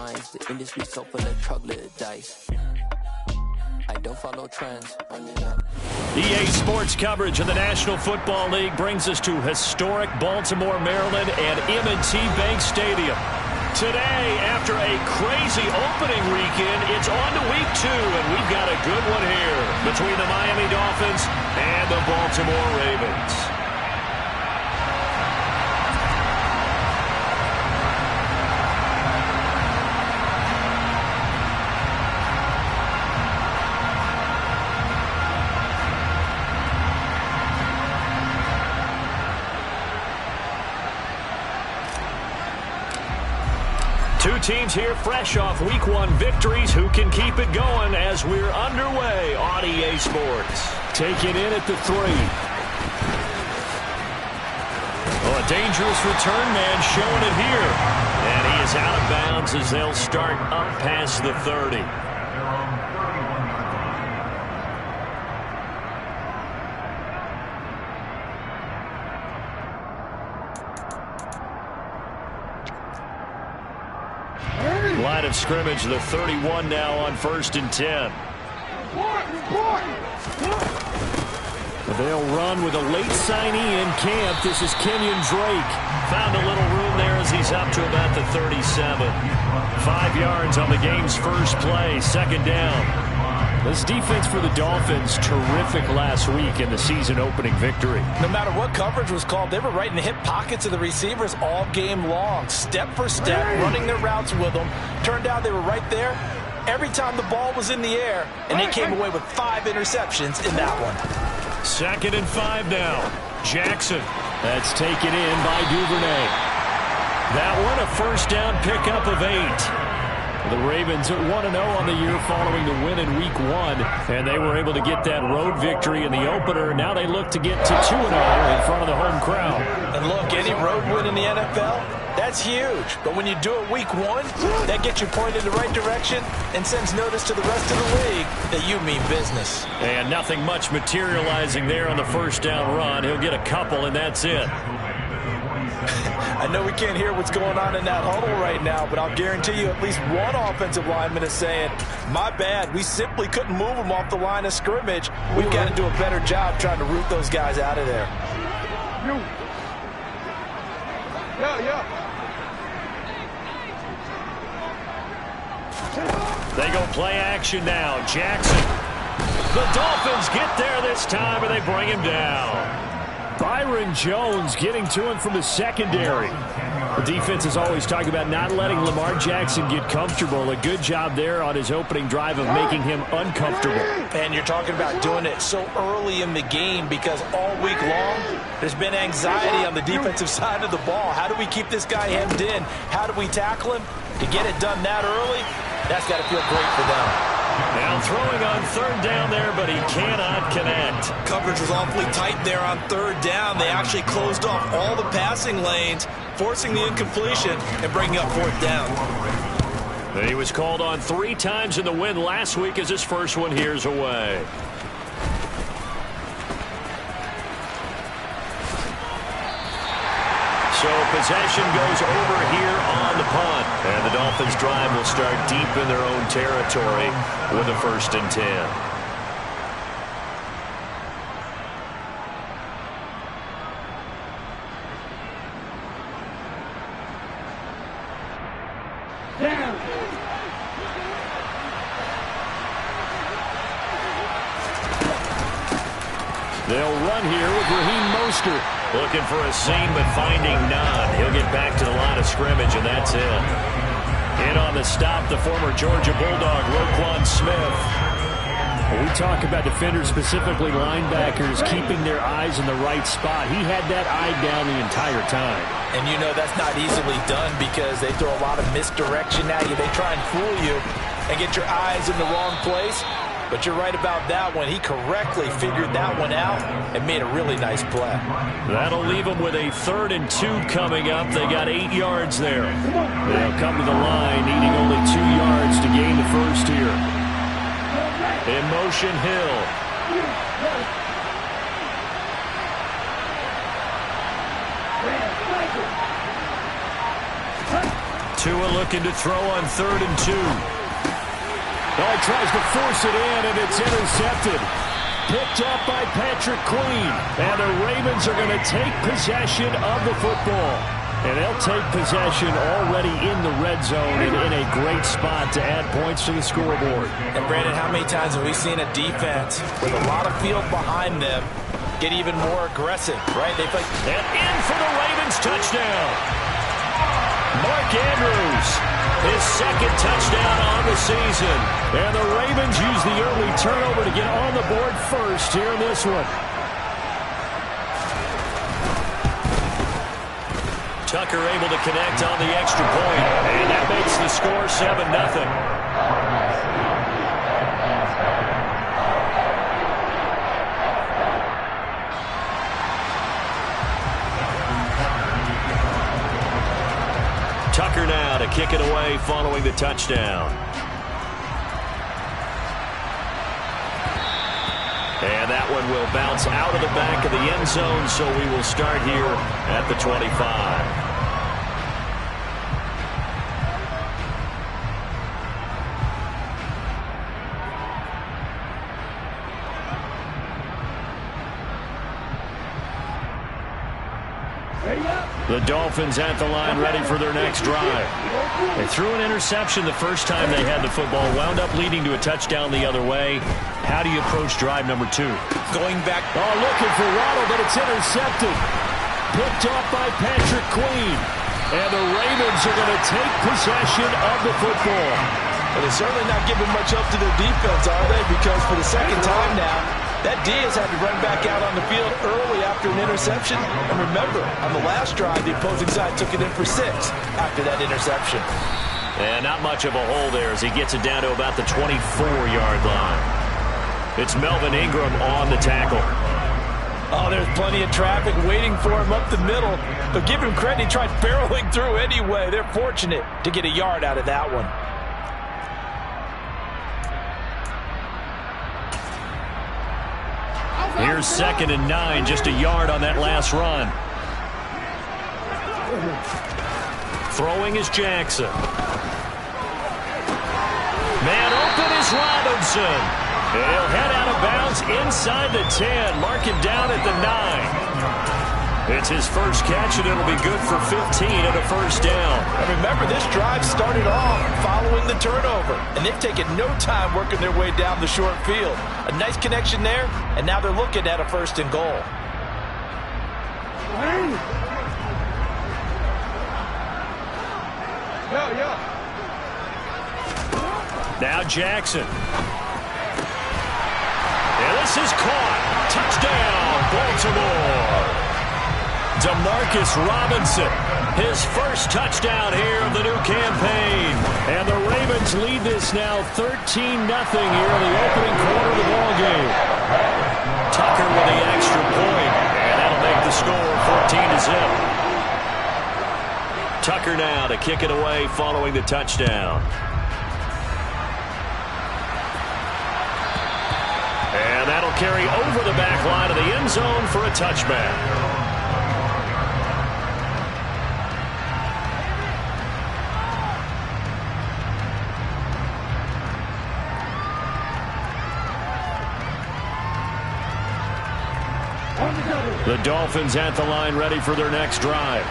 lines. The industry so full of troglodytes. I don't follow trends. EA Sports coverage of the National Football League brings us to historic Baltimore, Maryland and M&T Bank Stadium. Today, after a crazy opening weekend, it's on to week 2, and we've got a good one here between the Miami Dolphins and the Baltimore Ravens. Two teams here fresh off Week 1 victories. Who can keep it going as we're underway on EA Sports? Taking in at the 3. Oh, a dangerous return man showing it here. And he is out of bounds as they'll start up past the 30. Line of scrimmage, the 31 now on 1st and 10. They'll run with a late signee in camp. This is Kenyon Drake. Found a little room there as he's up to about the 37. 5 yards on the game's first play, 2nd down. This defense for the Dolphins, terrific last week in the season-opening victory. No matter what coverage was called, they were right in the hip pockets of the receivers all game long, step for step, running their routes with them. Turned out they were right there every time the ball was in the air, and they came away with 5 interceptions in that one. 2nd and 5 now. Jackson. That's taken in by Duvernay. That one a first down pickup of 8. The Ravens at 1-0 on the year following the win in Week 1, and they were able to get that road victory in the opener. Now they look to get to 2-0 in front of the home crowd. And look, any road win in the NFL, that's huge. But when you do it Week 1, that gets you pointed in the right direction and sends notice to the rest of the league that you mean business. And nothing much materializing there on the first down run. He'll get a couple, and that's it. I know we can't hear what's going on in that huddle right now, but I'll guarantee you at least one offensive lineman is saying, my bad, we simply couldn't move them off the line of scrimmage. We've got to do a better job trying to root those guys out of there. They go play action now. Jackson. The Dolphins get there this time, and they bring him down. Byron Jones getting to him from the secondary. The defense is always talking about not letting Lamar Jackson get comfortable. A good job there on his opening drive of making him uncomfortable. And you're talking about doing it so early in the game because all week long there's been anxiety on the defensive side of the ball. How do we keep this guy hemmed in? How do we tackle him? To get it done that early, that's got to feel great for them. Now throwing on 3rd down there, but he cannot connect. Coverage was awfully tight there on 3rd down. They actually closed off all the passing lanes, forcing the incompletion and bringing up 4th down. He was called on 3 times in the win last week as his first one here's away. So possession goes over here on the punt. And the Dolphins drive will start deep in their own territory with a 1st and 10. They'll run here with Raheem Mostert. Looking for a seam, but finding none. He'll get back to the line of scrimmage, and that's it. In on the stop, the former Georgia Bulldog, Roquan Smith. When we talk about defenders, specifically linebackers, keeping their eyes in the right spot. He had that eye down the entire time. And you know that's not easily done because they throw a lot of misdirection at you. They try and fool you and get your eyes in the wrong place. But you're right about that one. He correctly figured that one out and made a really nice play. That'll leave them with a 3rd and 2 coming up. They got 8 yards there. They'll come to the line, needing only 2 yards to gain the first here. In motion, Hill. Tua looking to throw on 3rd and 2. Oh, he tries to force it in, and it's intercepted. Picked up by Patrick Queen. And the Ravens are going to take possession of the football. And they'll take possession already in the red zone and in a great spot to add points to the scoreboard. And, Brandon, how many times have we seen a defense with a lot of field behind them get even more aggressive, right? They play. And in for the Ravens touchdown. Mark Andrews, his 2nd touchdown on the season. And the Ravens use the early turnover to get on the board first here in this one. Tucker able to connect on the extra point. And that makes the score 7-0. Tucker now to kick it away following the touchdown. And that one will bounce out of the back of the end zone, so we will start here at the 25. The Dolphins at the line ready for their next drive. They threw an interception the first time they had the football, wound up leading to a touchdown the other way. How do you approach drive number 2? Going back. Oh, looking for Waddle, but it's intercepted. Picked off by Patrick Queen. And the Ravens are going to take possession of the football. Well, they're certainly not giving much up to their defense, are they? Because for the 2nd time now, that Diaz had to run back out on the field early after an interception. And remember, on the last drive, the opposing side took it in for 6 after that interception. And not much of a hole there as he gets it down to about the 24-yard line. It's Melvin Ingram on the tackle. Oh, there's plenty of traffic waiting for him up the middle. But give him credit, he tried barreling through anyway. They're fortunate to get a yard out of that one. Here's 2nd and 9, just a yard on that last run. Throwing is Jackson. Man open is Robinson. He'll head out of bounds inside the 10. Mark him down at the 9. It's his first catch, and it'll be good for 15 and a first down. And remember, this drive started off following the turnover, and they've taken no time working their way down the short field. A nice connection there, and now they're looking at a 1st and goal. Now Jackson. And this is caught. Touchdown, Baltimore. Demarcus Robinson, his first touchdown here of the new campaign. And the Ravens lead this now 13-0 here in the opening quarter of the ballgame. Tucker with the extra point, and that'll make the score 14-0. Tucker now to kick it away following the touchdown. And that'll carry over the back line of the end zone for a touchback. The Dolphins at the line ready for their next drive.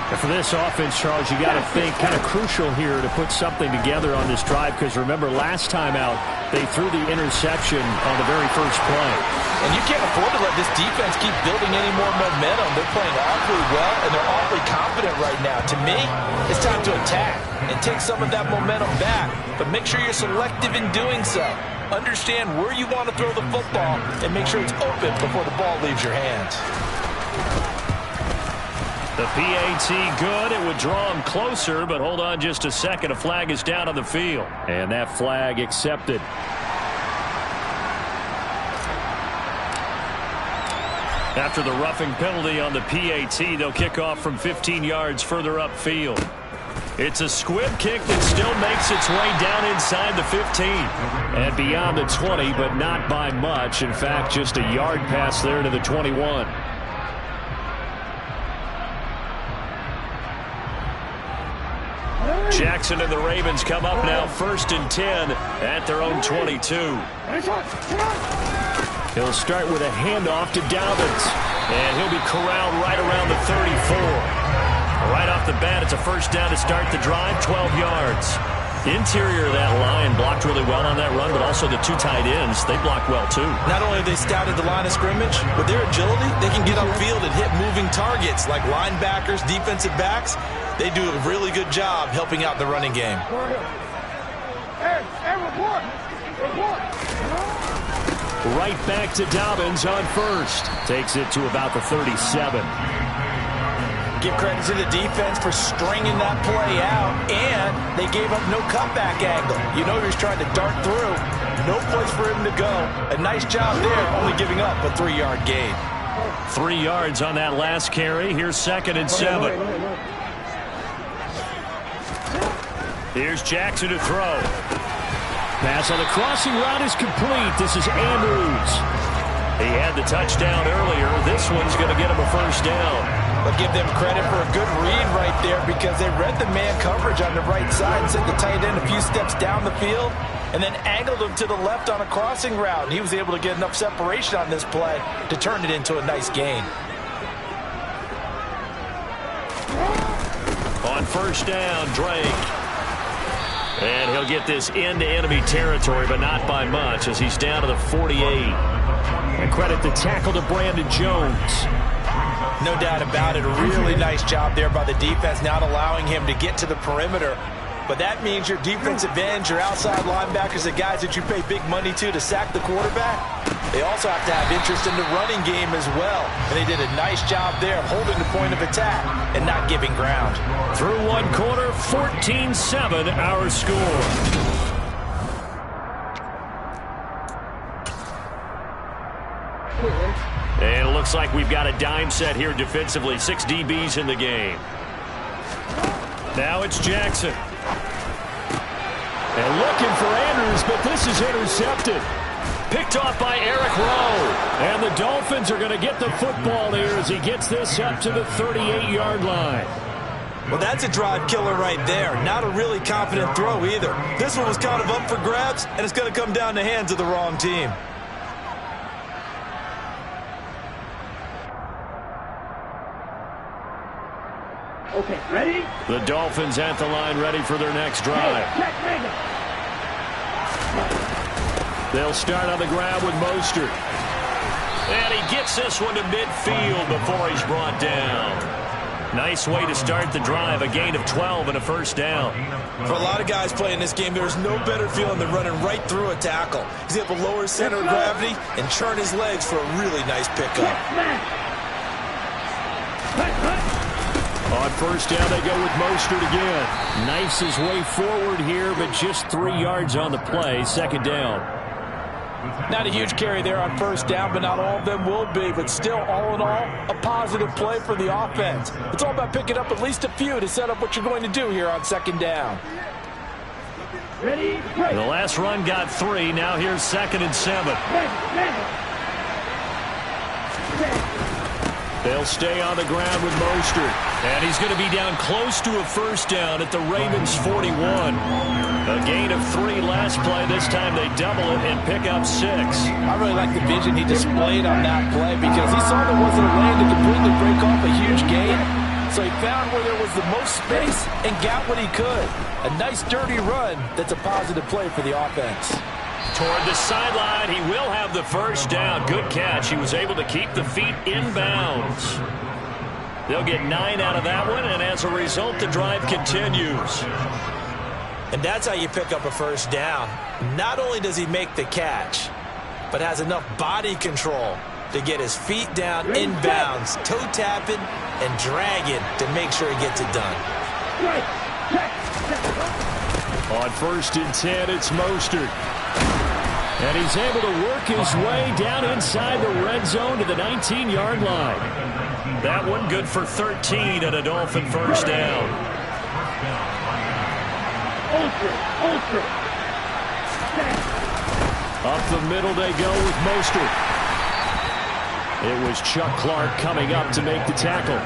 And for this offense, Charles, you got to think kind of crucial here to put something together on this drive, because remember, last time out, they threw the interception on the very first play. And you can't afford to let this defense keep building any more momentum. They're playing awfully well, and they're awfully confident right now. To me, it's time to attack and take some of that momentum back, but make sure you're selective in doing so. Understand where you want to throw the football and make sure it's open before the ball leaves your hands. The PAT good. It would draw him closer, but hold on just a second. A flag is down on the field. And that flag accepted. After the roughing penalty on the PAT, they'll kick off from 15 yards further upfield. It's a squib kick that still makes its way down inside the 15. And beyond the 20, but not by much. In fact, just a yard pass there to the 21. Jackson and the Ravens come up now 1st and 10 at their own 22. He'll start with a handoff to Dobbins. And he'll be corralled right around the 34. Right off the bat, it's a first down to start the drive, 12 yards. Interior of that line blocked really well on that run, but also the two tight ends, they blocked well too. Not only have they scouted the line of scrimmage, with their agility, they can get upfield and hit moving targets like linebackers, defensive backs. They do a really good job helping out the running game. Right back to Dobbins on first. Takes it to about the 37. Give credit to the defense for stringing that play out, and they gave up no cutback angle. You know he was trying to dart through. No place for him to go. A nice job there, only giving up a 3-yard gain. 3 yards on that last carry. Here's 2nd and 7. Here's Jackson to throw. Pass on the crossing route is complete. This is Andrews. He had the touchdown earlier. This one's going to get him a first down. But give them credit for a good read right there because they read the man coverage on the right side and sent the tight end a few steps down the field and then angled him to the left on a crossing route. And he was able to get enough separation on this play to turn it into a nice gain. On first down, Drake. And he'll get this into enemy territory, but not by much as he's down to the 48. And credit the tackle to Brandon Jones. No doubt about it. A really nice job there by the defense, not allowing him to get to the perimeter. But that means your defensive ends, your outside linebackers, the guys that you pay big money to sack the quarterback, they also have to have interest in the running game as well. And they did a nice job there of holding the point of attack and not giving ground. Through one quarter, 14-7 our score. And it looks like we've got a dime set here defensively. 6 DBs in the game. Now it's Jackson. And looking for Andrews, but this is intercepted. Picked off by Eric Rowe. And the Dolphins are going to get the football here as he gets this up to the 38-yard line. Well, that's a drive killer right there. Not a really confident throw either. This one was kind of up for grabs, and it's going to come down the hands of the wrong team. Okay, ready? The Dolphins at the line, ready for their next drive. They'll start on the ground with Mostert. And he gets this one to midfield before he's brought down. Nice way to start the drive, a gain of 12 and a first down. For a lot of guys playing this game, there's no better feeling than running right through a tackle. He's able to lower his center of gravity and churn his legs for a really nice pickup. On first down, they go with Mostert again. Knifes his way forward here, but just 3 yards on the play. Second down. Not a huge carry there on first down, but not all of them will be. But still, all in all, a positive play for the offense. It's all about picking up at least a few to set up what you're going to do here on second down. Ready? The last run got 3. Now here's 2nd and 7. They'll stay on the ground with Mostert. And he's going to be down close to a first down at the Ravens 41. A gain of 3 last play. This time they double it and pick up 6. I really like the vision he displayed on that play because he saw there wasn't a lane to completely break off a huge gain. So he found where there was the most space and got what he could. A nice dirty run that's a positive play for the offense. Toward the sideline, he will have the first down. Good catch. He was able to keep the feet inbounds. They'll get 9 out of that one, and as a result, the drive continues. And that's how you pick up a first down. Not only does he make the catch, but has enough body control to get his feet down inbounds, toe tapping and dragging to make sure he gets it done. On first and 10, it's Mostert. And he's able to work his way down inside the red zone to the 19-yard line. That one good for 13 and a Dolphin first down. Up the middle they go with Mostert. It was Chuck Clark coming up to make the tackle.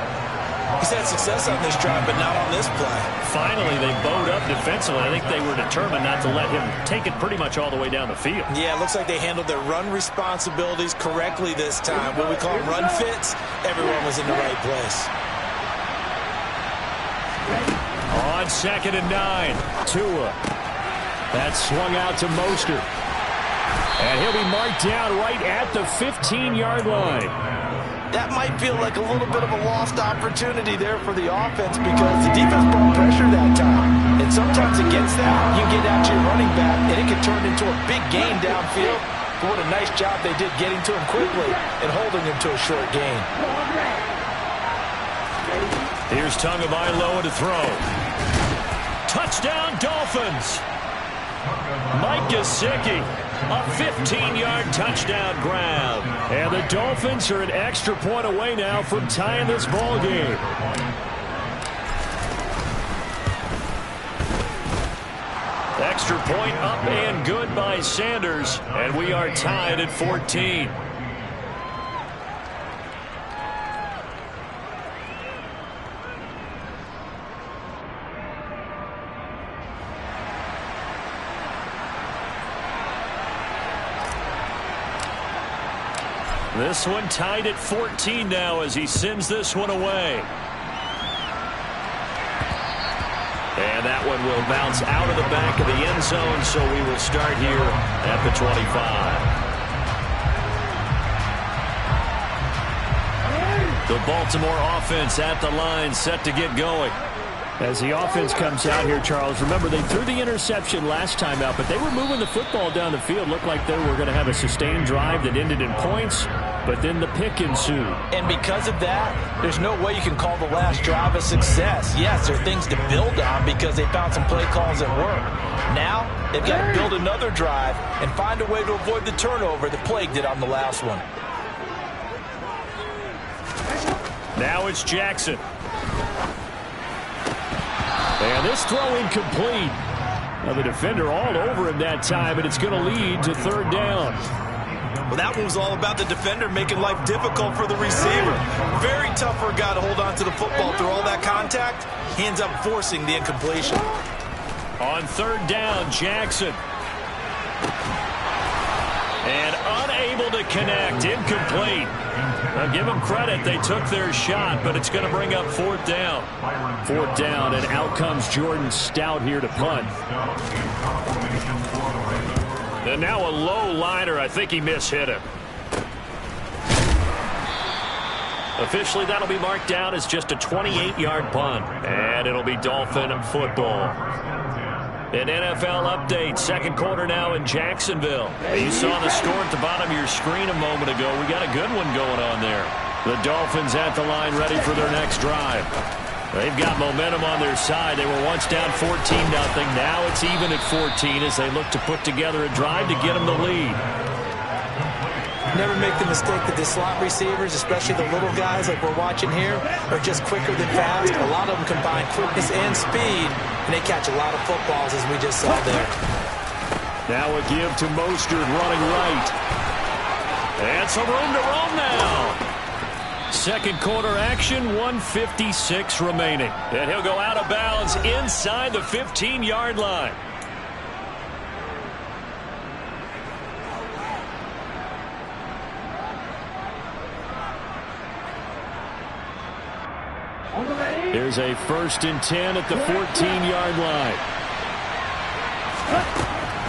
He's had success on this drive, but not on this play. Finally, they bowed up defensively. I think they were determined not to let him take it pretty much all the way down the field. Yeah, it looks like they handled their run responsibilities correctly this time. What we call them run fits, everyone was in the right place. On 2nd and 9, Tua. That's swung out to Mostert. And he'll be marked down right at the 15-yard line. That might feel like a little bit of a lost opportunity there for the offense because the defense brought pressure that time. And sometimes against that, you get out to your running back, and it can turn into a big gain downfield. But what a nice job they did getting to him quickly and holding him to a short gain. Here's Tagovailoa to throw. Touchdown, Dolphins! Mike Gesicki, a 15-yard touchdown grab. And the Dolphins are an extra point away now from tying this ball game. Extra point up and good by Sanders. And we are tied at 14. This one tied at 14 now as he sends this one away. And that one will bounce out of the back of the end zone, so we will start here at the 25. The Baltimore offense at the line, set to get going. As the offense comes out here, Charles, remember they threw the interception last time out, but they were moving the football down the field. Looked like they were going to have a sustained drive that ended in points, but then the pick ensued. And because of that, there's no way you can call the last drive a success. Yes, there are things to build on because they found some play calls that work. Now, they've got to build another drive and find a way to avoid the turnover that plagued it on the last one. Now it's Jackson. And this throw incomplete. Now the defender all over him that time, but it's going to lead to 3rd down. Well, that one was all about the defender making life difficult for the receiver. Very tough for a guy to hold on to the football through all that contact. He ends up forcing the incompletion. On 3rd down, Jackson. And unable to connect, incomplete. Now give them credit, they took their shot, but it's going to bring up 4th down. 4th down, and out comes Jordan Stout here to punt. And now a low liner, I think he mishit him. Officially, that'll be marked down as just a 28-yard punt. And it'll be Dolphin football. An NFL update, 2nd quarter now in Jacksonville. You saw the score at the bottom of your screen a moment ago. We got a good one going on there. The Dolphins at the line ready for their next drive. They've got momentum on their side. They were once down 14-0. Now it's even at 14 as they look to put together a drive to get them the lead. Never make the mistake that the slot receivers, especially the little guys like we're watching here, are just quicker than fast. A lot of them combine quickness and speed, and they catch a lot of footballs, as we just saw there. Now a give to Mostert running right. And some room to roam now. 2nd quarter action, 1:56 remaining. And he'll go out of bounds inside the 15-yard line. Here's a 1st and 10 at the 14-yard line.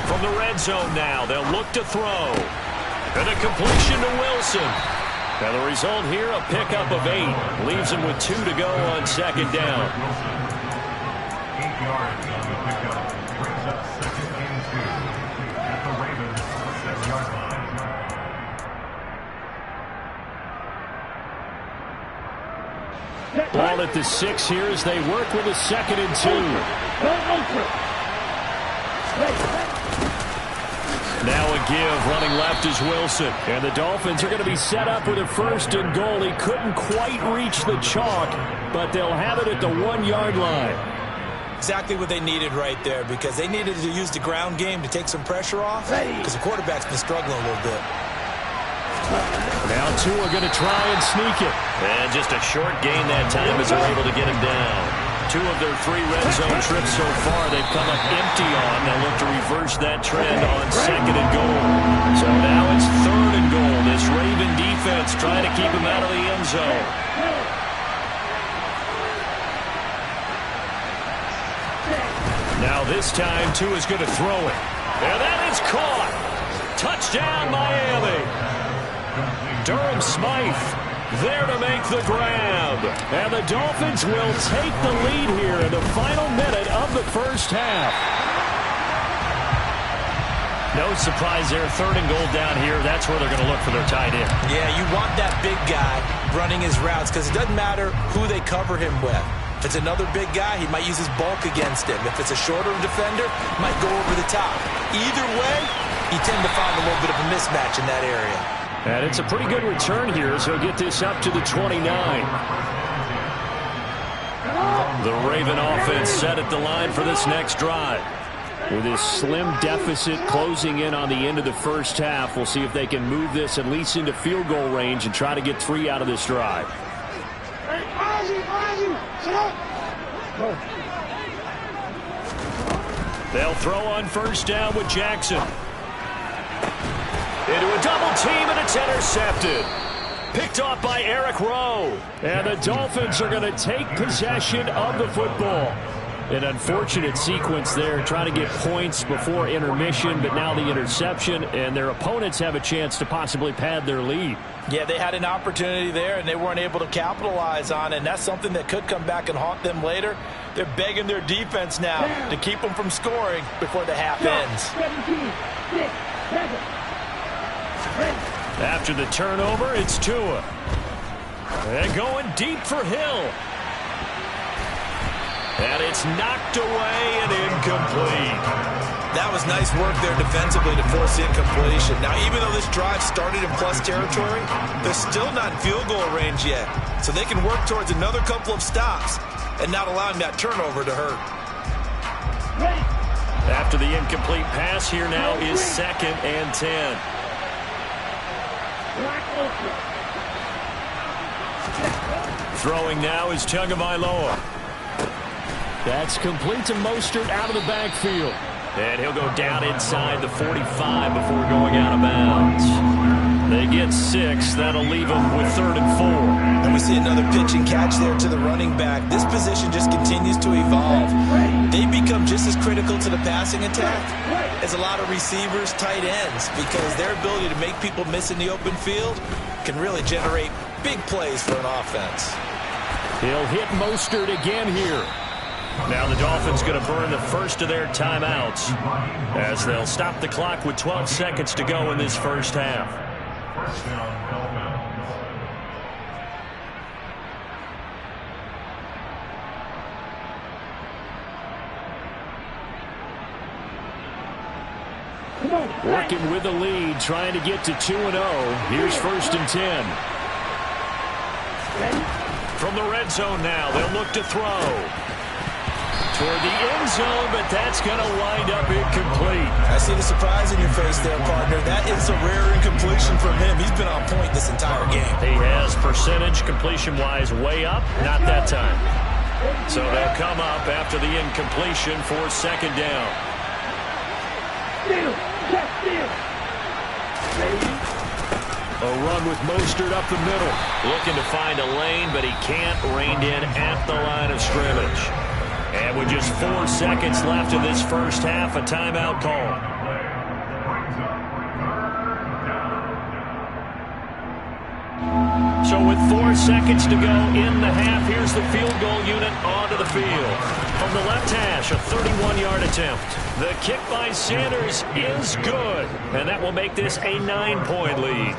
From the red zone now, they'll look to throw. And a completion to Wilson. And the result here, a pickup of 8. Leaves him with 2 to go on 2nd down. 8 yards on the pickup. Brings up 2nd and 2 at the Ravens 7-yard line. Ball at the 6 here as they work with a 2nd and 2. Now a give, running left is Wilson. And the Dolphins are going to be set up with a 1st and goal. He couldn't quite reach the chalk, but they'll have it at the 1-yard line. Exactly what they needed right there, because they needed to use the ground game to take some pressure off, because the quarterback's been struggling a little bit. Now two are going to try and sneak it. And just a short gain that time as they're able to get him down. 2 of their 3 red zone trips so far they've come up empty on. They'll look to reverse that trend on 2nd and goal. So now it's 3rd and goal. This Raven defense trying to keep him out of the end zone. Now this time, Tua is going to throw it. And that is caught. Touchdown, Miami. Durham Smythe there to make the grab. And the Dolphins will take the lead here in the final minute of the first half. No surprise there. 3rd and goal down here. That's where they're going to look for their tight end. Yeah, you want that big guy running his routes because it doesn't matter who they cover him with. If it's another big guy, he might use his bulk against him. If it's a shorter defender, he might go over the top. Either way, you tend to find a little bit of a mismatch in that area. And it's a pretty good return here, so he'll get this up to the 29. The Raven offense set at the line for this next drive. With this slim deficit closing in on the end of the first half, we'll see if they can move this at least into field goal range and try to get 3 out of this drive. They'll throw on 1st down with Jackson. Into a double team, and it's intercepted. Picked off by Eric Rowe. And the Dolphins are going to take possession of the football. An unfortunate sequence there, trying to get points before intermission, but now the interception, and their opponents have a chance to possibly pad their lead. Yeah, they had an opportunity there, and they weren't able to capitalize on it, and that's something that could come back and haunt them later. They're begging their defense now to keep them from scoring before the half ends. After the turnover, it's Tua. And going deep for Hill. And it's knocked away and incomplete. That was nice work there defensively to force the incompletion. Now, even though this drive started in plus territory, they're still not in field goal range yet. So they can work towards another couple of stops and not allowing that turnover to hurt. After the incomplete pass, here now is 2nd and 10. Throwing now is Tagovailoa. That's complete to Mostert out of the backfield. And he'll go down inside the 45 before going out of bounds. They get 6. That'll leave them with 3rd and 4. And we see another pitch and catch there to the running back. This position just continues to evolve. They become just as critical to the passing attack as a lot of receivers, tight ends, because their ability to make people miss in the open field can really generate big plays for an offense. He'll hit Mostert again here. Now the Dolphins going to burn the first of their timeouts as they'll stop the clock with 12 seconds to go in this first half. First down, Dolphins. Working with the lead, trying to get to 2-0. Here's 1st and 10. From the red zone now, they'll look to throw. Toward the end zone, but that's going to wind up incomplete. I see the surprise in your face there, partner. That is a rare incompletion from him. He's been on point this entire game. He has percentage completion-wise way up, not that time. So they'll come up after the incompletion for 2nd down. A run with Mostert up the middle. Looking to find a lane, but he can't. Reined in at the line of scrimmage. And with just 4 seconds left in this first half, a timeout call. So with 4 seconds to go in the half, here's the field goal unit onto the field. From the left hash, a 31-yard attempt. The kick by Sanders is good, and that will make this a 9-point lead.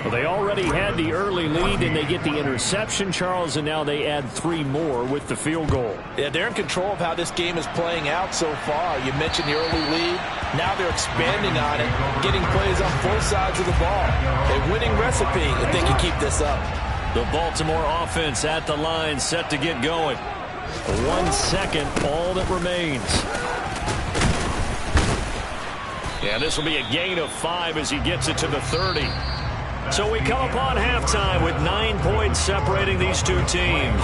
Well, they already had the early lead, and they get the interception, Charles, and now they add 3 more with the field goal. Yeah, they're in control of how this game is playing out so far. You mentioned the early lead. Now they're expanding on it, getting plays on both sides of the ball. A winning recipe if they can keep this up. The Baltimore offense at the line, set to get going. 1 second, all that remains. Yeah, this will be a gain of 5 as he gets it to the 30. So we come upon halftime with 9 points separating these two teams.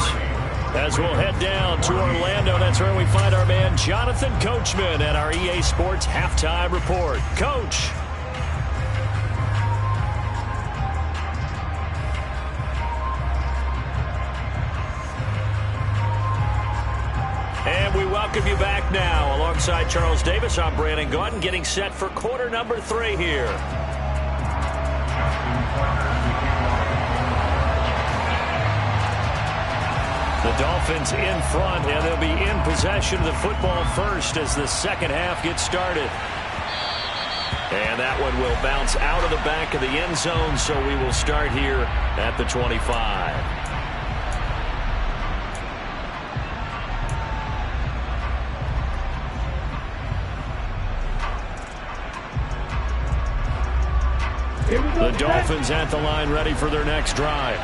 As we'll head down to Orlando, that's where we find our man Jonathan Coachman at our EA Sports Halftime Report. Coach. And we welcome you back now. Alongside Charles Davis, I'm Brandon Gautin, getting set for quarter number 3 here. The Dolphins in front, and they'll be in possession of the football first as the second half gets started. And that one will bounce out of the back of the end zone, so we will start here at the 25. The Dolphins at the line ready for their next drive.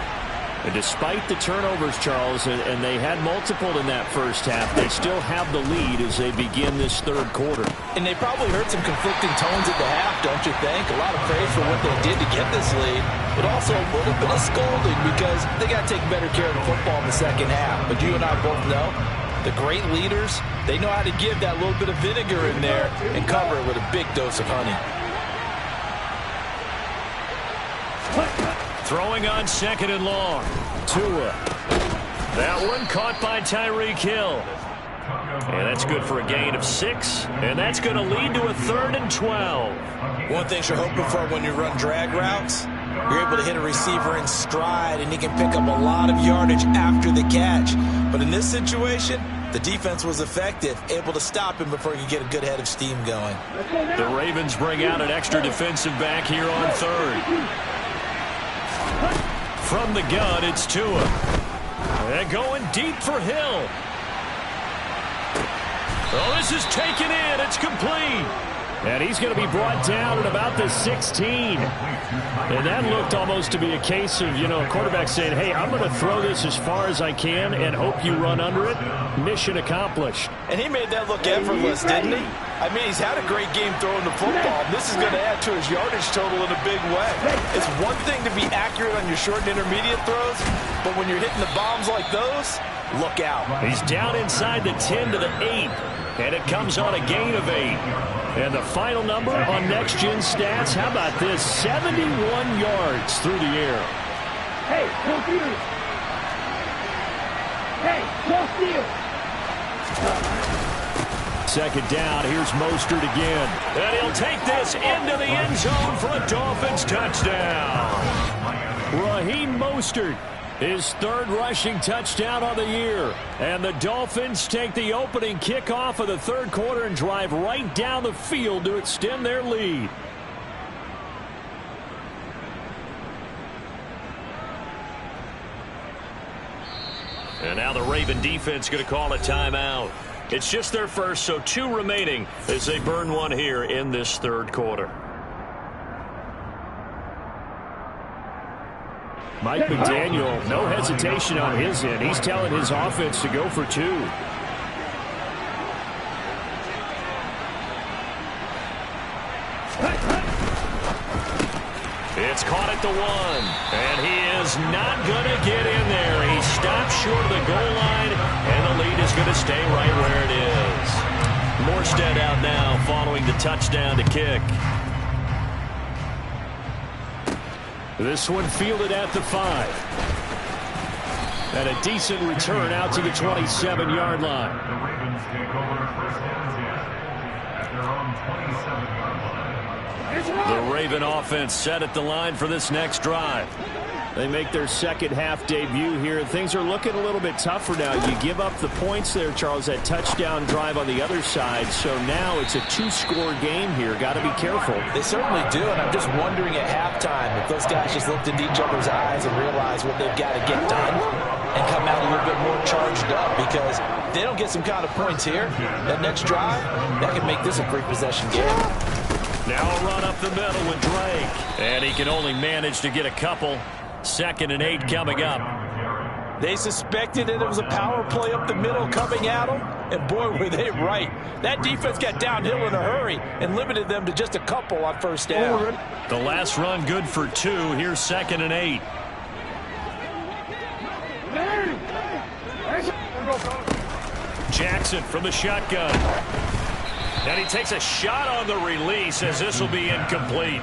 And despite the turnovers, Charles, and they had multiple in that first half, they still have the lead as they begin this third quarter. And they probably heard some conflicting tones at the half, don't you think? A lot of praise for what they did to get this lead, but also a little bit of scolding because they got to take better care of the football in the second half. But you and I both know the great leaders, they know how to give that little bit of vinegar in there and cover it with a big dose of honey. Throwing on second and long. Tua. That one caught by Tyreek Hill. And that's good for a gain of 6. And that's going to lead to a 3rd and 12. One thing you're hoping for when you run drag routes, you're able to hit a receiver in stride, and he can pick up a lot of yardage after the catch. But in this situation, the defense was effective, able to stop him before he could get a good head of steam going. The Ravens bring out an extra defensive back here on 3rd. From the gun, it's Tua. They're going deep for Hill. Oh, this is taken in. It's complete. And he's going to be brought down at about the 16. And that looked almost to be a case of, a quarterback saying, hey, I'm going to throw this as far as I can and hope you run under it. Mission accomplished. And he made that look effortless, didn't he? I mean, he's had a great game throwing the football. This is going to add to his yardage total in a big way. It's one thing to be accurate on your short and intermediate throws, but when you're hitting the bombs like those, look out. He's down inside the 10 to the 8, and it comes on a gain of 8. And the final number on Next Gen Stats, how about this? 71 yards through the air. Hey, don't steal. Hey, don't steal. Second down, here's Mostert again. And he'll take this into the end zone for a Dolphins touchdown. Raheem Mostert, his 3rd rushing touchdown on the year. And the Dolphins take the opening kickoff of the third quarter and drive right down the field to extend their lead. And now the Raven defense going to call a timeout. It's just their first, so 2 remaining as they burn one here in this third quarter. Mike McDaniel, no hesitation on his end. He's telling his offense to go for 2. It's caught at the 1, and he is not going to get in there. He stops short of the goal line, and the lead is going to stay right where it is. Morstead out now following the touchdown to kick. This one fielded at the 5. And a decent return out to the 27-yard line. The Ravens take over first and 10 at their own 27-yard line. The Raven offense set at the line for this next drive. They make their second half debut here. Things are looking a little bit tougher now. You give up the points there, Charles, that touchdown drive on the other side. So now it's a 2-score game here. Got to be careful. They certainly do, and I'm just wondering at halftime if those guys just looked into each other's eyes and realized what they've got to get done and come out a little bit more charged up, because if they don't get some kind of points here, that next drive, that could make this a 3-possession game. Now a run up the middle with Drake. And he can only manage to get a couple. 2nd and 8 coming up. They suspected that it was a power play up the middle coming at them, and boy, were they right. That defense got downhill in a hurry and limited them to just a couple on first down. The last run good for 2. Here's 2nd and 8. Jackson from the shotgun. And he takes a shot on the release as this will be incomplete.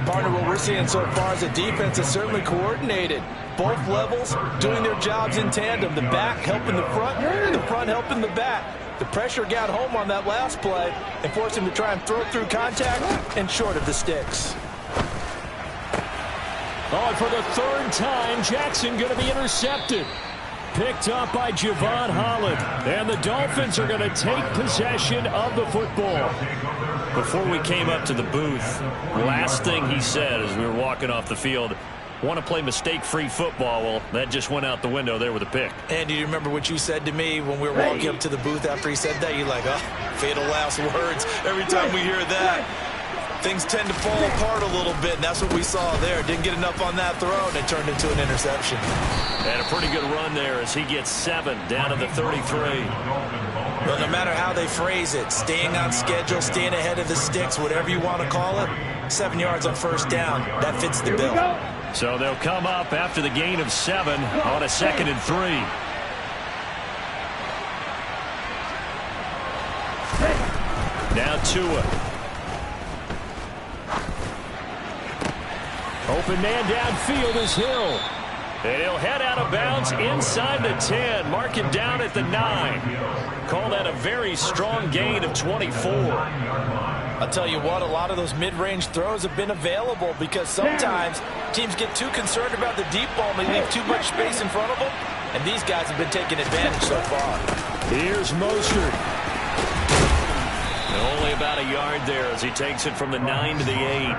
Partner, what we're seeing so far is the defense is certainly coordinated. Both levels doing their jobs in tandem. The back helping the front helping the back. The pressure got home on that last play and forced him to try and throw through contact and short of the sticks. Oh, for the 3rd time, Jackson going to be intercepted. Picked up by Javon Holland. And the Dolphins are going to take possession of the football. Before we came up to the booth, last thing he said as we were walking off the field, want to play mistake-free football. Well, that just went out the window there with a pick. And do you remember what you said to me when we were walking up to the booth after he said that? You're like, oh, fatal last words. Every time we hear that, things tend to fall apart a little bit, and that's what we saw there. Didn't get enough on that throw, and it turned into an interception. And a pretty good run there as he gets 7 down to the 33. Well, no matter how they phrase it, staying on schedule, staying ahead of the sticks, whatever you want to call it, 7 yards on first down, that fits the bill. So they'll come up after the gain of 7 on a 2nd and 3. Now Tua. Open man downfield is Hill. And he'll head out of bounds inside the 10. Mark it down at the 9. Call that a very strong gain of 24. I'll tell you what, a lot of those mid-range throws have been available because sometimes teams get too concerned about the deep ball and they leave too much space in front of them, and these guys have been taking advantage so far. Here's Mostert. Only about a yard there as he takes it from the 9 to the 8.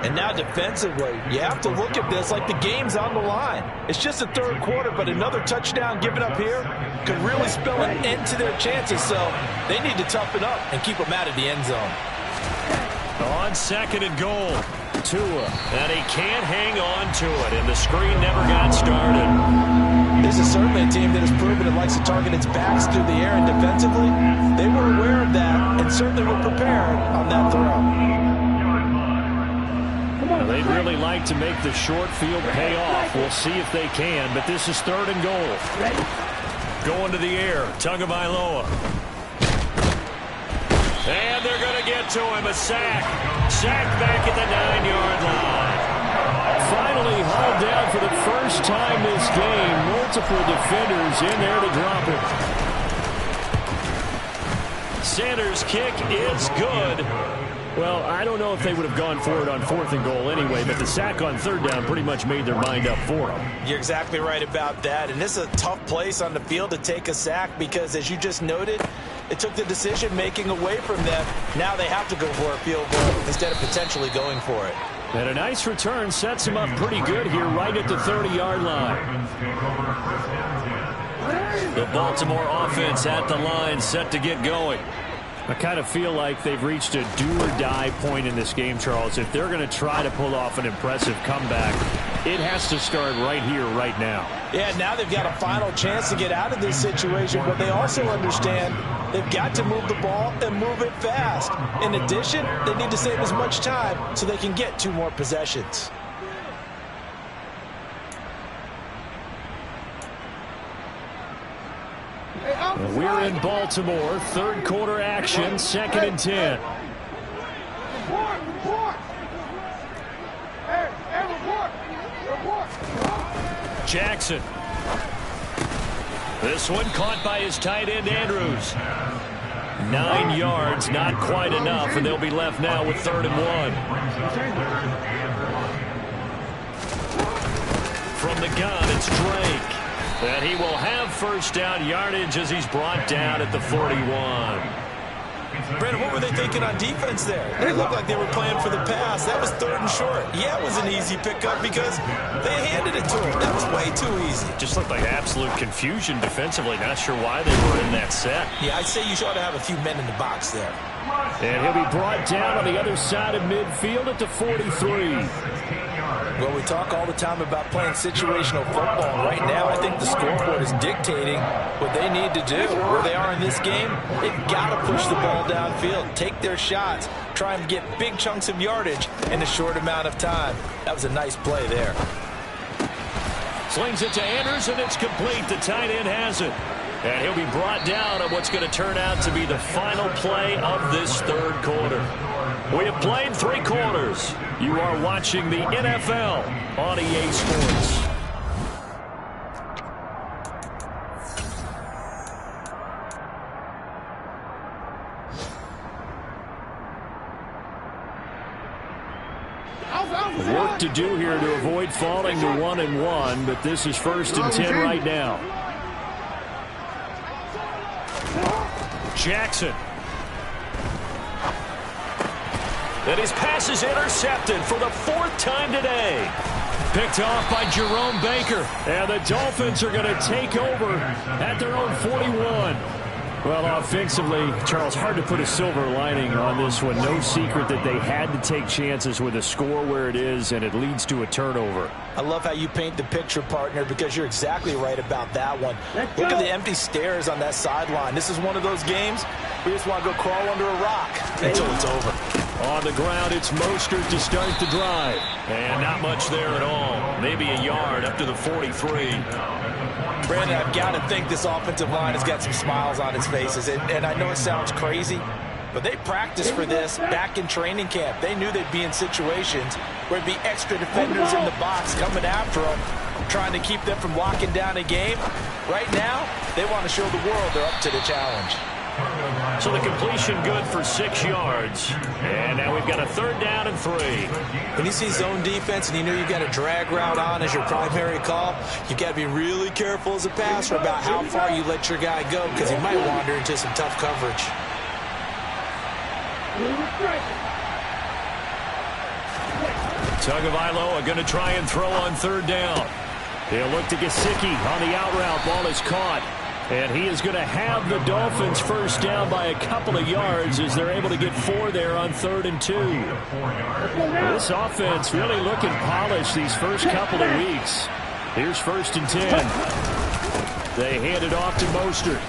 And now defensively, you have to look at this like the game's on the line. It's just the 3rd quarter, but another touchdown given up here could really spell an end to their chances. So they need to toughen up and keep them out of the end zone. On 2nd and goal, Tua. And he can't hang on to it, and the screen never got started. This is certainly a team that has proven it likes to target its backs through the air, and defensively, they were aware of that and certainly were prepared on that throw. Now, they'd really like to make the short field pay off. We'll see if they can, but this is 3rd and goal. Going to the air, Tagovailoa. And they're going to get to him, a sack. Sack back at the 9-yard line. Finally hauled down for the first time this game. Multiple defenders in there to drop it. Sanders' kick is good. Well, I don't know if they would have gone for it on 4th and goal anyway, but the sack on 3rd down pretty much made their mind up for them. You're exactly right about that, and this is a tough place on the field to take a sack because, as you just noted, it took the decision-making away from them. Now they have to go for a field goal instead of potentially going for it. And a nice return sets him up pretty good here right at the 30-yard line. The Baltimore offense at the line, set to get going. I kind of feel like they've reached a do-or-die point in this game, Charles. If they're going to try to pull off an impressive comeback, it has to start right here, right now. Yeah, now they've got a final chance to get out of this situation, but they also understand they've got to move the ball and move it fast. In addition, they need to save as much time so they can get 2 more possessions. We're in Baltimore, 3rd quarter action, 2nd and 10. Jackson. This one caught by his tight end, Andrews. 9 yards, not quite enough, and they'll be left now with 3rd and 1. From the gun, it's Drake. And he will have first down yardage as he's brought down at the 41. Brandon, what were they thinking on defense there? They looked like they were playing for the pass. That was 3rd and short. Yeah, it was an easy pickup because they handed it to him. That was way too easy. Just looked like absolute confusion defensively. Not sure why they were in that set. Yeah, I'd say you ought to have a few men in the box there. And he'll be brought down on the other side of midfield at the 43. Well, we talk all the time about playing situational football. Right now, I think the scoreboard is dictating what they need to do. Where they are in this game, they've got to push the ball downfield, take their shots, try and get big chunks of yardage in a short amount of time. That was a nice play there. Slings it to Anders, and it's complete. The tight end has it. And he'll be brought down on what's going to turn out to be the final play of this third quarter. We have played 3 quarters. You are watching the NFL on EA Sports. Work to do here to avoid falling to 1-1, but this is 1st and 10 right now. Jackson. And his pass is intercepted for the 4th time today. Picked off by Jerome Baker. And the Dolphins are going to take over at their own 41. Well, offensively, Charles, hard to put a silver lining on this one. No secret that they had to take chances with a score where it is, and it leads to a turnover. I love how you paint the picture, partner, because you're exactly right about that one. Look at the empty stares on that sideline. This is one of those games we just want to go crawl under a rock until it's over. On the ground, it's Mostert to start the drive. And not much there at all. Maybe a yard up to the 43. Brandon, I've got to think this offensive line has got some smiles on its faces. And I know it sounds crazy, but they practiced for this back in training camp. They knew they'd be in situations where there'd be extra defenders in the box coming after them, trying to keep them from locking down a game. Right now, they want to show the world they're up to the challenge. So the completion good for 6 yards. And now we've got a 3rd down and 3. When you see zone defense and you know you've got a drag route on as your primary call, you've got to be really careful as a passer about how far you let your guy go, because he might wander into some tough coverage. Tagovailoa going to try and throw on 3rd down. He'll look to Gesicki on the out route. Ball is caught. And he is going to have the Dolphins 1st down by a couple of yards as they're able to get 4 there on 3rd and 2. This offense really looking polished these first couple of weeks. Here's 1st and 10. They hand it off to Mostert.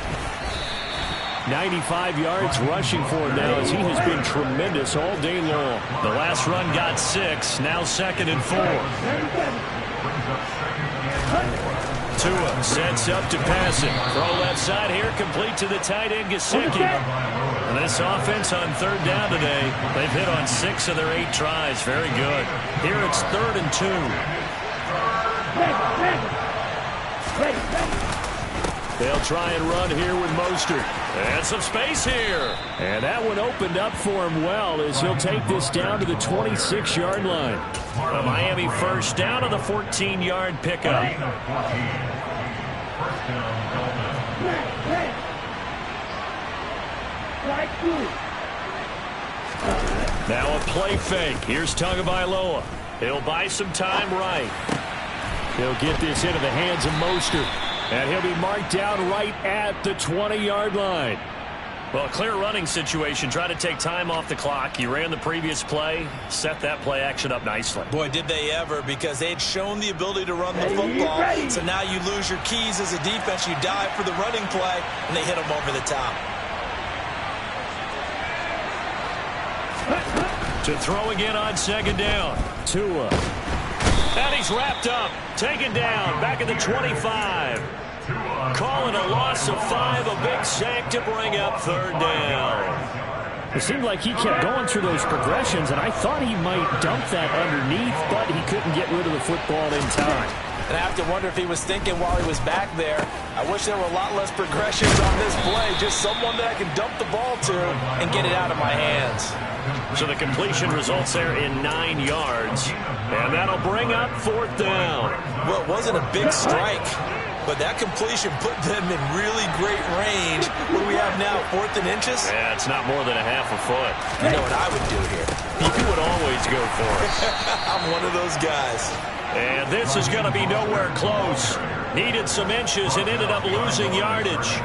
95 yards rushing for him now as he has been tremendous all day long. The last run got 6. Now 2nd and 4. Tua sets up to pass it. Throw left side here, complete to the tight end, Gesicki. And this offense on 3rd down today, they've hit on 6 of their 8 tries. Very good. Here it's 3rd and 2. They'll try and run here with Mostert. And some space here. And that one opened up for him well as he'll take this down to the 26-yard line. A Miami 1st down on the 14-yard pickup. Now a play fake. Here's Tagovailoa. He'll buy some time right. He'll get this into the hands of Mostert. And he'll be marked down right at the 20-yard line. Well, a clear running situation. Try to take time off the clock. He ran the previous play, set that play action up nicely. Boy, did they ever, because they had shown the ability to run the football. So now you lose your keys as a defense. You dive for the running play, and they hit them over the top. To throw again on 2nd down. Tua. And he's wrapped up. Taken down. Back at the 25. Calling a loss of 5. A big sack to bring up 3rd down. It seemed like he kept going through those progressions, and I thought he might dump that underneath, but he couldn't get rid of the football in time. And I have to wonder if he was thinking while he was back there, I wish there were a lot less progressions on this play. Just someone that I can dump the ball to and get it out of my hands. So the completion results there in 9 yards. And that'll bring up 4th down. Well, it wasn't a big strike, but that completion put them in really great range. What do we have now, 4th and inches? Yeah, it's not more than a half a foot. You know what I would do here? You would always go for it. I'm one of those guys. And this is going to be nowhere close. Needed some inches and ended up losing yardage.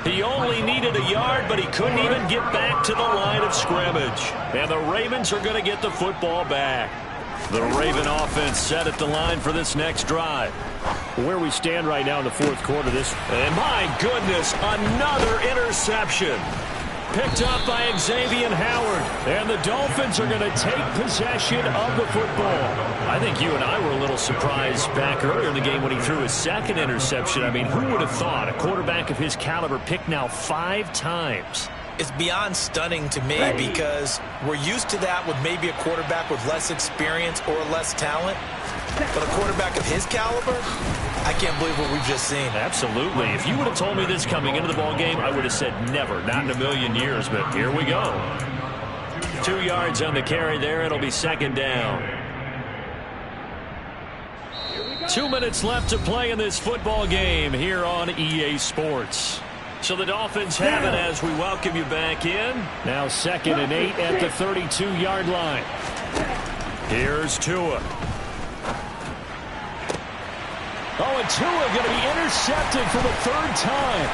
He only needed a yard, but he couldn't even get back to the line of scrimmage. And the Ravens are going to get the football back. The Raven offense set at the line for this next drive. Where we stand right now in the fourth quarter, and my goodness, another interception. Picked up by Xavier Howard. And the Dolphins are going to take possession of the football. I think you and I were a little surprised back earlier in the game when he threw his second interception. I mean, who would have thought a quarterback of his caliber picked now 5 times? It's beyond stunning to me because we're used to that with maybe a quarterback with less experience or less talent. But a quarterback of his caliber, I can't believe what we've just seen. Absolutely. If you would have told me this coming into the ballgame, I would have said never, not in a million years. But here we go. 2 yards on the carry there. It'll be second down. 2 minutes left to play in this football game here on EA Sports. So the Dolphins have it as we welcome you back in. Now 2nd and 8 at the 32-yard line. Here's Tua. Oh, and Tua going to be intercepted for the 3rd time.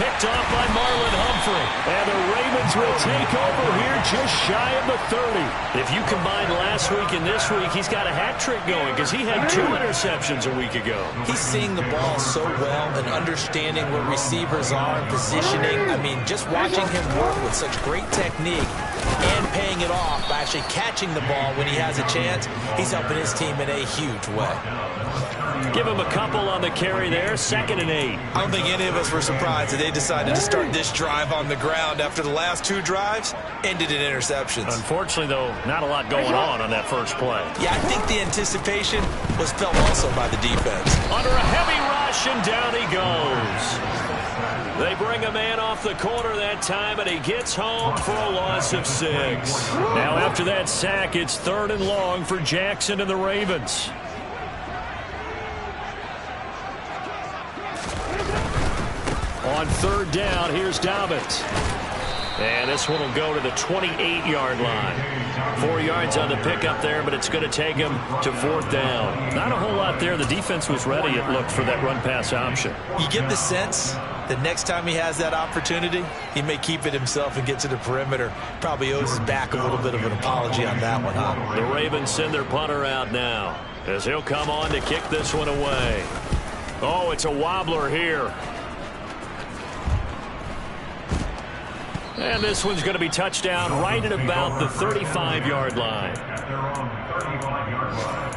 Picked off by Marlon Humphrey. And the Ravens will take over here just shy of the 30. If you combine last week and this week, he's got a hat trick going because he had 2 interceptions a week ago. He's seeing the ball so well and understanding what receivers are and positioning. I mean, just watching him work with such great technique and paying it off by actually catching the ball when he has a chance, he's helping his team in a huge way. Give him a couple on the carry there. 2nd and 8. I don't think any of us were surprised that they decided to start this drive on the ground after the last 2 drives ended in interceptions. Unfortunately, though, not a lot going on that first play. Yeah, I think the anticipation was felt also by the defense. Under a heavy rush, and down he goes. They bring a man off the corner that time, and he gets home for a loss of 6. Now, after that sack, it's 3rd and long for Jackson and the Ravens. On 3rd down, here's Dobbins. And this one will go to the 28-yard line. 4 yards on the pickup there, but it's going to take him to 4th down. Not a whole lot there. The defense was ready, it looked, for that run-pass option. You get the sense that next time he has that opportunity, he may keep it himself and get to the perimeter. Probably owes his back a little bit of an apology on that one, huh? The Ravens send their punter out now as he'll come on to kick this one away. Oh, it's a wobbler here. And this one's going to be touchdown right at about the 35-yard line. At their own 35-yard line.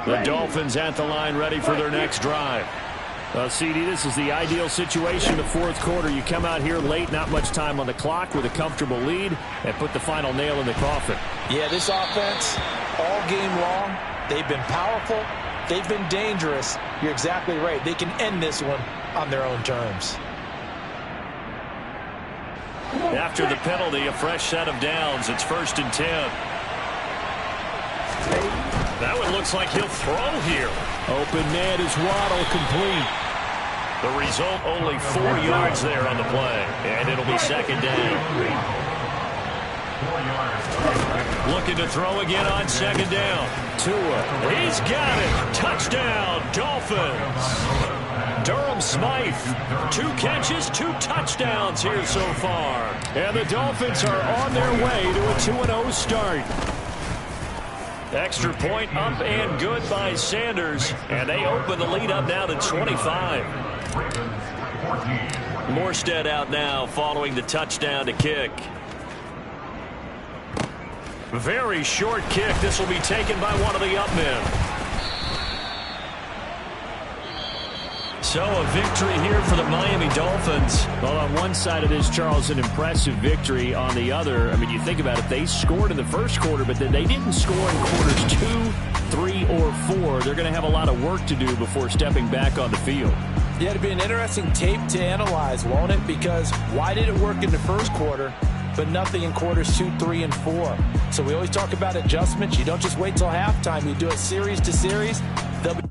The Dolphins at the line, ready for their next drive. CD, this is the ideal situation in the fourth quarter. You come out here late, not much time on the clock, with a comfortable lead, and put the final nail in the coffin. Yeah, this offense, all game long, they've been powerful, they've been dangerous. You're exactly right. They can end this one on their own terms. After the penalty, a fresh set of downs. It's 1st and 10. That one looks like he'll throw here. Open man is Waddle, complete. The result, only 4 yards there on the play. And it'll be 2nd down. 4 yards. Looking to throw again on 2nd down. Tua. He's got it. Touchdown, Dolphins. Durham Smythe, 2 catches, 2 touchdowns here so far. And the Dolphins are on their way to a 2-0 start. Extra point up and good by Sanders. And they open the lead up now to 25. Morstead out now following the touchdown to kick. Very short kick. This will be taken by one of the up men. So a victory here for the Miami Dolphins. Well, on one side of this, Charles, an impressive victory. On the other, I mean, you think about it, they scored in the first quarter, but then they didn't score in quarters 2, 3, or 4. They're going to have a lot of work to do before stepping back on the field. Yeah, it'd be an interesting tape to analyze, won't it? Because why did it work in the first quarter, but nothing in quarters 2, 3, and 4? So we always talk about adjustments. You don't just wait till halftime. You do it series to series. They'll be